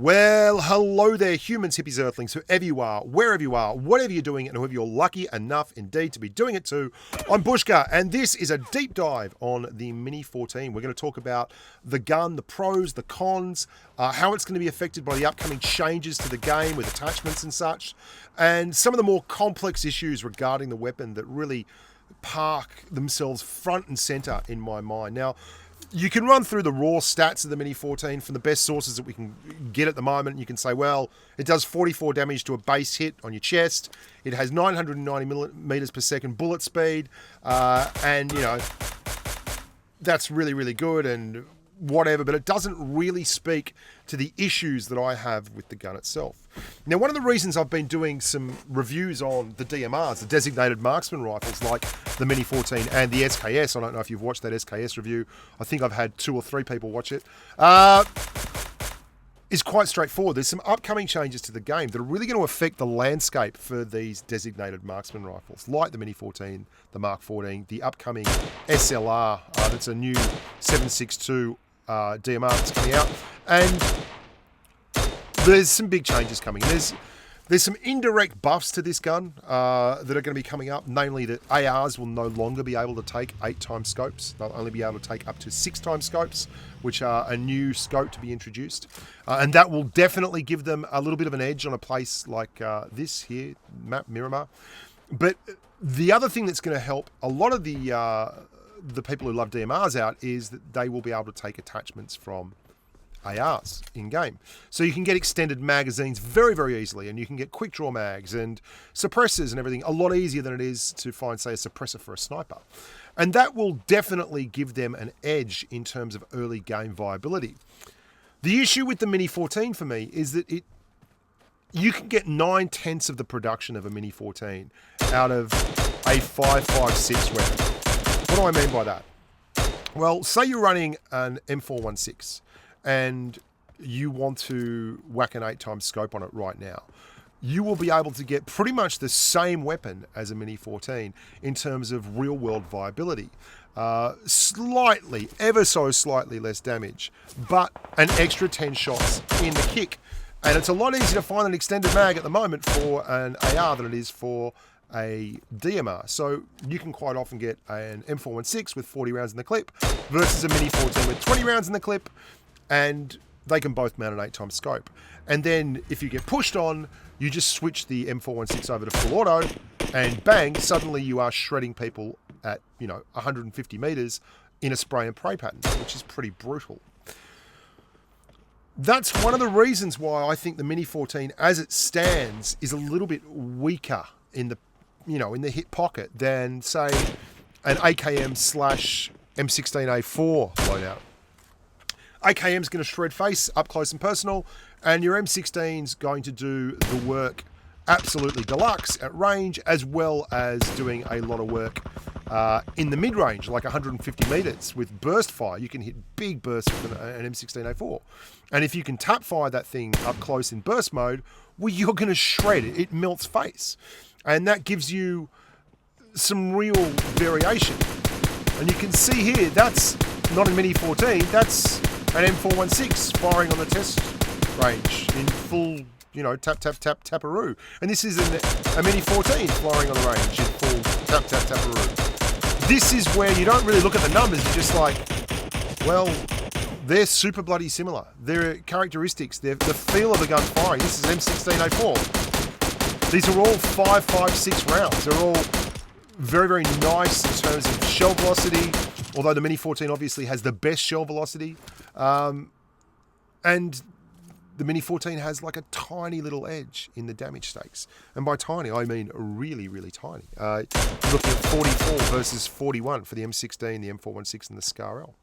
Well, hello there, humans, hippies, earthlings, whoever you are, wherever you are, whatever you're doing, and whoever you're lucky enough indeed to be doing it to. I'm Bushka, and this is a deep dive on the Mini 14. We're going to talk about the gun, the pros, the cons, how it's going to be affected by the upcoming changes to the game with attachments and such, and some of the more complex issues regarding the weapon that really park themselves front and center in my mind. Now, you can run through the raw stats of the Mini 14 from the best sources that we can get at the moment. You can say, well, it does 44 damage to a base hit on your chest. It has 990 millimeters per second bullet speed. And, you know, that's really, really good and whatever. But it doesn't really speak to the issues that I have with the gun itself. Now, one of the reasons I've been doing some reviews on the DMRs, the designated marksman rifles, like the Mini 14 and the SKS, I don't know if you've watched that SKS review. I think I've had 2 or 3 people watch it. Is quite straightforward. There's some upcoming changes to the game that are really going to affect the landscape for these designated marksman rifles, like the Mini 14, the Mark 14, the upcoming SLR, that's a new 7.62 DMR that's coming out, and there's some big changes coming. There's some indirect buffs to this gun that are going to be coming up, namely that ARs will no longer be able to take 8x scopes. They'll only be able to take up to 6x scopes, which are a new scope to be introduced. And that will definitely give them a little bit of an edge on a place like this here, Miramar. But the other thing that's going to help a lot of the people who love DMRs out is that they will be able to take attachments from ARs in-game. So you can get extended magazines very, very easily, and you can get quick draw mags and suppressors and everything a lot easier than it is to find, say, a suppressor for a sniper. And that will definitely give them an edge in terms of early game viability. The issue with the Mini 14 for me is that you can get 9/10 of the production of a Mini 14 out of a 5.56 weapon. What do I mean by that? Well, say you're running an M416 and you want to whack an 8x scope on it right now. You will be able to get pretty much the same weapon as a Mini 14 in terms of real-world viability. Slightly, ever so slightly less damage, but an extra 10 shots in the kick. And it's a lot easier to find an extended mag at the moment for an AR than it is for a DMR. So you can quite often get an M416 with 40 rounds in the clip versus a Mini 14 with 20 rounds in the clip, and they can both mount an 8x scope. And then if you get pushed on, you just switch the M416 over to full auto, and bang, suddenly you are shredding people at, 150 meters in a spray and pray pattern, which is pretty brutal. That's one of the reasons why I think the Mini 14, as it stands, is a little bit weaker in the hip pocket than, say, an AKM/ M16A4 loadout. AKM's going to shred face up close and personal, and your M16's going to do the work absolutely deluxe at range, as well as doing a lot of work in the mid-range, like 150 meters with burst fire. You can hit big bursts with an M16A4. And if you can tap fire that thing up close in burst mode, well, you're going to shred it. It melts face. And that gives you some real variation. And you can see here, that's not a Mini 14, that's an M416 firing on the test range in full, tap, tap, tap, taparoo. And this is a Mini 14 firing on the range in full tap, tap, taparoo. This is where you don't really look at the numbers. You're just like, well, they're super bloody similar. Their characteristics, the feel of the gun firing. This is M16A4. These are all 5.56 rounds. They're all very, very nice in terms of shell velocity, although the Mini 14 obviously has the best shell velocity. And the Mini 14 has like a tiny little edge in the damage stakes. And by tiny, I mean really, really tiny. Looking at 44 versus 41 for the M16, the M416, and the SCAR-L.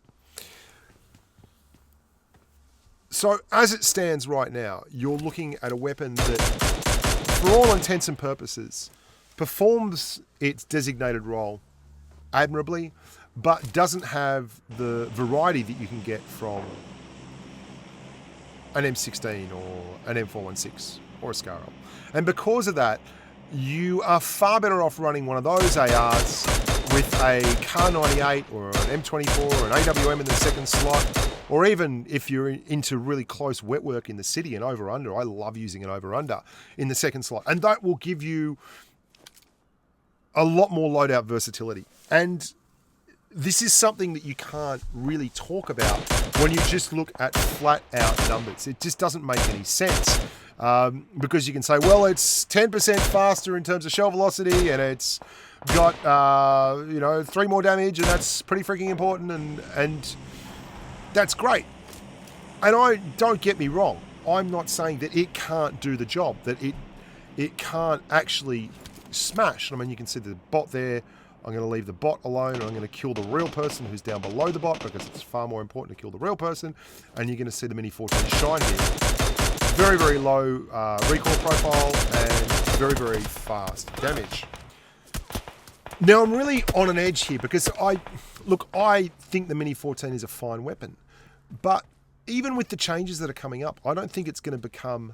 So as it stands right now, you're looking at a weapon that, for all intents and purposes, performs its designated role admirably, but doesn't have the variety that you can get from an M16 or an M416 or a SCAR-L. And because of that, you are far better off running one of those ARs with a Kar98 or an M24 or an AWM in the second slot, or even if you're into really close wet work in the city, an over-under. I love using an over-under in the second slot. And that will give you a lot more loadout versatility. And this is something that you can't really talk about when you just look at flat-out numbers. It just doesn't make any sense. Because you can say, well, it's 10% faster in terms of shell velocity, and it's got 3 more damage, and that's pretty freaking important, and that's great. And don't get me wrong, I'm not saying that it can't do the job, that it can't actually smash. I mean, you can see the bot there. I'm going to leave the bot alone, and I'm going to kill the real person who's down below the bot, because it's far more important to kill the real person. And you're going to see the Mini 14 shine here. Very, very low recoil profile and very, very fast damage. Now, I'm really on an edge here because I think the Mini 14 is a fine weapon. But even with the changes that are coming up, I don't think it's going to become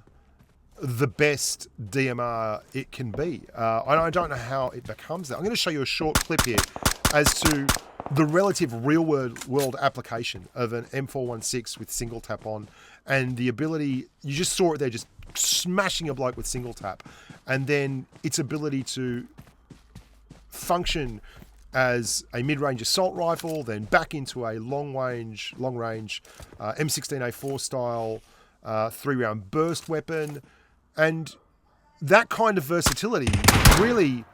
the best DMR it can be. I don't know how it becomes that. I'm going to show you a short clip here as to the relative real-world application of an M416 with single tap on, and the ability, you just saw it there, just smashing a bloke with single tap, and then its ability to function as a mid-range assault rifle, then back into a long-range M16A4 style 3-round burst weapon. And that kind of versatility really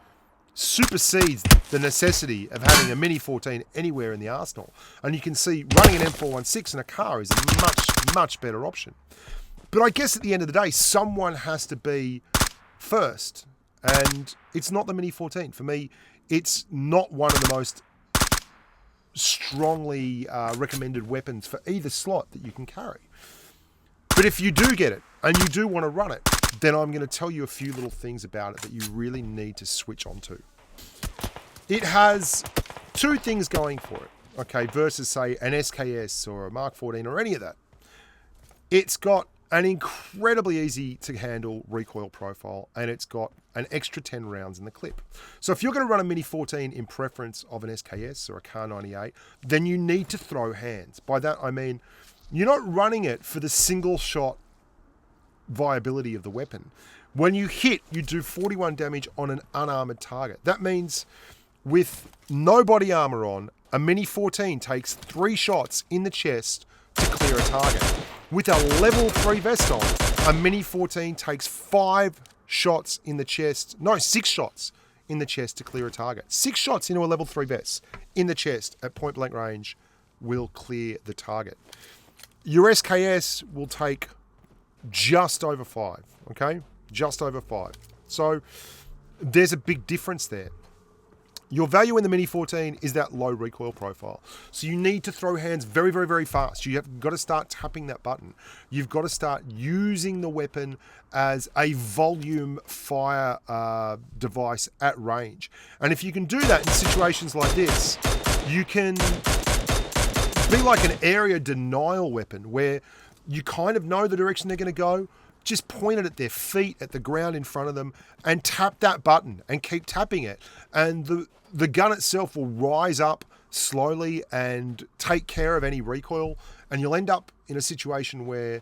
supersedes the necessity of having a Mini 14 anywhere in the arsenal. And you can see running an M416 in a car is a much, much better option. But I guess at the end of the day, someone has to be first. And it's not the Mini 14. For me, it's not one of the most strongly recommended weapons for either slot that you can carry. But if you do get it, and you do want to run it, then I'm going to tell you a few little things about it that you really need to switch onto. It has 2 things going for it, okay, versus, say, an SKS or a Mark 14 or any of that. It's got an incredibly easy to handle recoil profile, and it's got an extra 10 rounds in the clip. So if you're going to run a Mini 14 in preference of an SKS or a Kar98, then you need to throw hands. By that I mean, you're not running it for the single shot viability of the weapon. When you hit, you do 41 damage on an unarmored target. That means with no body armor on, a Mini 14 takes 3 shots in the chest to clear a target. With a level 3 vest on, a Mini 14 takes 5 shots in the chest, no, 6 shots in the chest to clear a target. 6 shots into a level 3 vest in the chest at point blank range will clear the target. Your SKS will take just over 5, okay? Just over 5. So there's a big difference there. Your value in the Mini 14 is that low recoil profile. So you need to throw hands very, very, very fast. You've got to start tapping that button. You've got to start using the weapon as a volume fire device at range. And if you can do that in situations like this, you can be like an area denial weapon where you kind of know the direction they're going to go. Just point it at their feet, at the ground in front of them, and tap that button and keep tapping it. And the gun itself will rise up slowly and take care of any recoil. And you'll end up in a situation where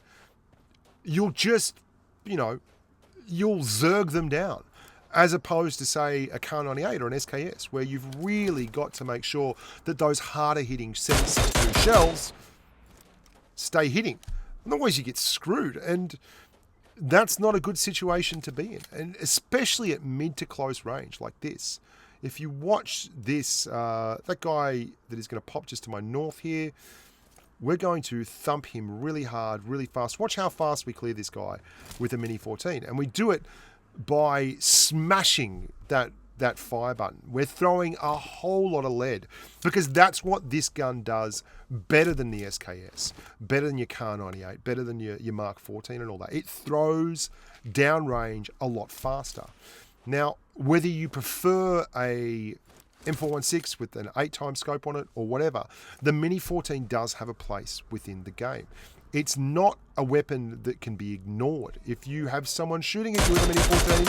you'll just, you'll zerg them down. As opposed to, say, a Kar98 or an SKS, where you've really got to make sure that those harder hitting 7.62 shells stay hitting. Otherwise you get screwed, and that's not a good situation to be in, and especially at mid to close range like this. If you watch this, that guy that is going to pop just to my north here, we're going to thump him really hard, really fast. Watch how fast we clear this guy with a Mini 14, and we do it by smashing that fire button. We're throwing a whole lot of lead, because that's what this gun does better than the SKS, better than your Kar98, better than your Mark 14 and all that. It throws downrange a lot faster. Now, whether you prefer a M416 with an 8x scope on it or whatever, the Mini 14 does have a place within the game. It's not a weapon that can be ignored. If you have someone shooting at you with a Mini 14,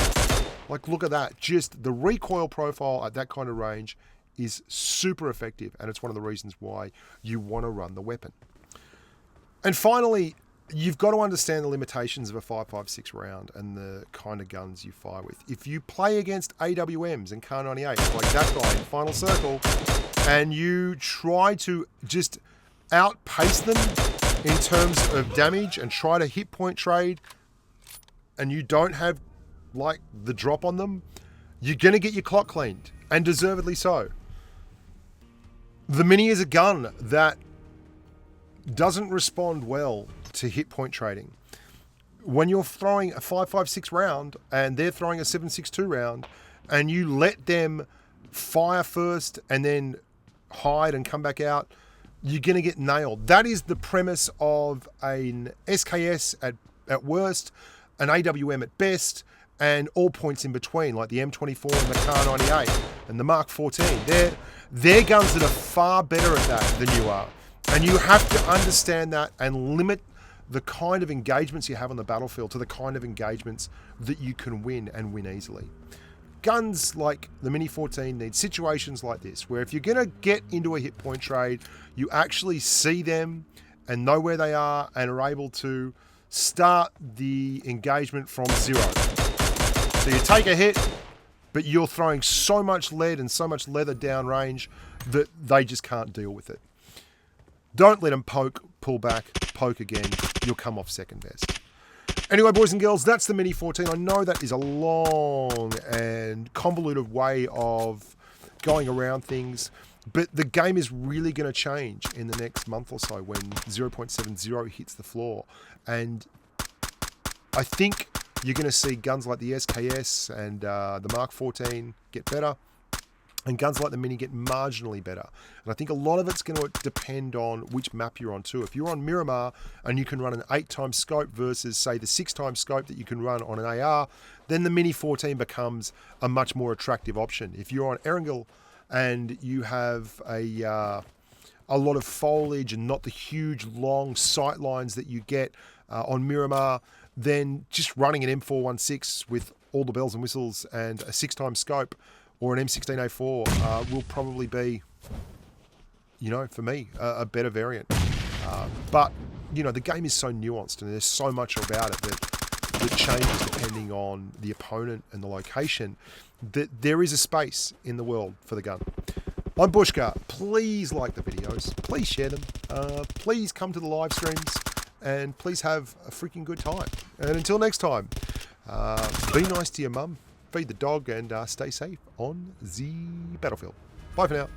like, look at that. Just the recoil profile at that kind of range is super effective, and it's one of the reasons why you want to run the weapon. And finally, you've got to understand the limitations of a 5.56 round and the kind of guns you fire with. If you play against AWMs and Kar 98, like that guy in Final Circle, and you try to just outpace them in terms of damage and try to hit point trade, and you don't have like the drop on them, you're going to get your clock cleaned, and deservedly so. The Mini is a gun that doesn't respond well to hit point trading. When you're throwing a 5.56 round and they're throwing a 7.62 round, and you let them fire first and then hide and come back out, you're going to get nailed. That is the premise of an SKS at worst, an AWM at best, and all points in between, like the M24 and the Kar 98 and the Mark 14. They're guns that are far better at that than you are. And you have to understand that and limit the kind of engagements you have on the battlefield to the kind of engagements that you can win, and win easily. Guns like the Mini 14 need situations like this, where if you're going to get into a hit point trade, you actually see them and know where they are and are able to start the engagement from zero. So you take a hit, but you're throwing so much lead and so much leather downrange that they just can't deal with it. Don't let them poke, pull back, poke again. You'll come off second best. Anyway, boys and girls, that's the Mini 14. I know that is a long and convoluted way of going around things, but the game is really going to change in the next month or so when 0.70 hits the floor. And I think you're going to see guns like the SKS and the Mark 14 get better, and guns like the Mini get marginally better. And I think a lot of it's going to depend on which map you're on too. If you're on Miramar and you can run an 8x scope versus, say, the 6x scope that you can run on an AR, then the Mini 14 becomes a much more attractive option. If you're on Erangel and you have a lot of foliage and not the huge long sight lines that you get on Miramar, then just running an M416 with all the bells and whistles and a 6x scope or an M16A4 will probably be, you know, for me, a better variant. But, you know, the game is so nuanced and there's so much about it that changes depending on the opponent and the location, that there is a space in the world for the gun. I'm Bushka. Please like the videos. Please share them. Please come to the live streams. And please have a freaking good time. And until next time, be nice to your mum, feed the dog, and stay safe on the battlefield. Bye for now.